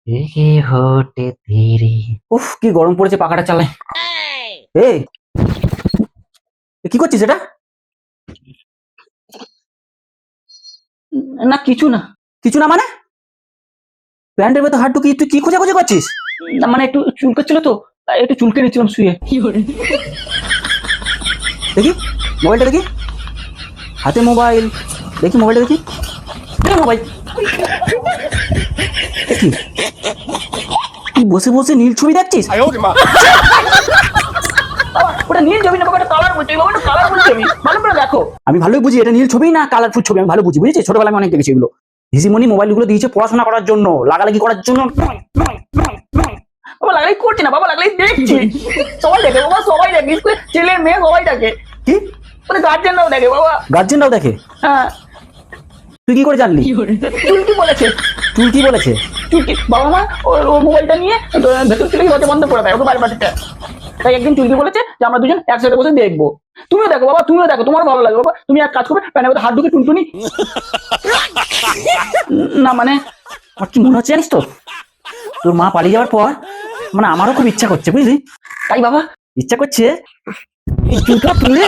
দেখে হতে ধীরে। উফ, কি গরম পড়েছে, পাখাটা চালাই। এই, কি করছিস এটা? না কিছু না। কিছু না মানে? প্যান্টের ভেতর হাত ঢুকিয়ে তুই কি খোঁজাখুঁজি করছিস? না মানে একটু চুলকাচ্ছিল তো, তাই একটু চুলকে নিচ্ছিলাম শুয়ে। দেখি মোবাইলটা, দেখি হাতে মোবাইল, দেখি মোবাইলটা, দেখি মোবাইল। দেখি তুই বসে বসে নীল ছবি দেখছিস? ওটা নীল ছবি না, ওটা কালার বলছি, ওটা কালারফুল ছবি, ভালো করে দেখো। আমি ভালোই বুঝি এটা নীল ছবি না কালারফুল ছবি, আমি ভালো বুঝি, বুঝেছি, ছোটবেলায় আমি অনেক দেখেছি এগুলো। হিসিমনি মোবাইলগুলো দিয়েছে পড়াশোনা করার জন্য, লাগালাগি করার জন্য নয়, নয়, নয়, নয়। বাবা লাগাই করছে না, বাবা লাগাই দেখছি। সবাই দেখে বাবা, সবাই দেখে, স্কুলে ছেলে মেয়ে সবাই দেখে। কি মানে গার্জেনরাও দেখে বাবা, গার্জেনরাও দেখে? হ্যাঁ। তুই কি করে জানলি? চুলকি বলেছে। চুলকি বলেছে? চুলকি বাবা মা ওর মোবাইলটা নিয়ে ভেতর থেকে দরজা বন্ধ করে দেয় ওকে বাইরে পাঠিয়ে। তাই একদিন চুলকি বলেছে যে আমরা দুজন একসাথে বসে দেখবো। তুমিও দেখো বাবা, তুমিও দেখো, তোমার ভালো লাগে বাবা, তুমি এক কাজ করবে, প্যানের মধ্যে হাত ঢুকে টুনটুনি। না মানে আমার কি মনে হচ্ছে জানিস তো, তোর মা পালিয়ে যাওয়ার পর মানে আমারও খুব ইচ্ছা করছে, বুঝলি? তাই বাবা ইচ্ছা করছে এই চুলটা তুলে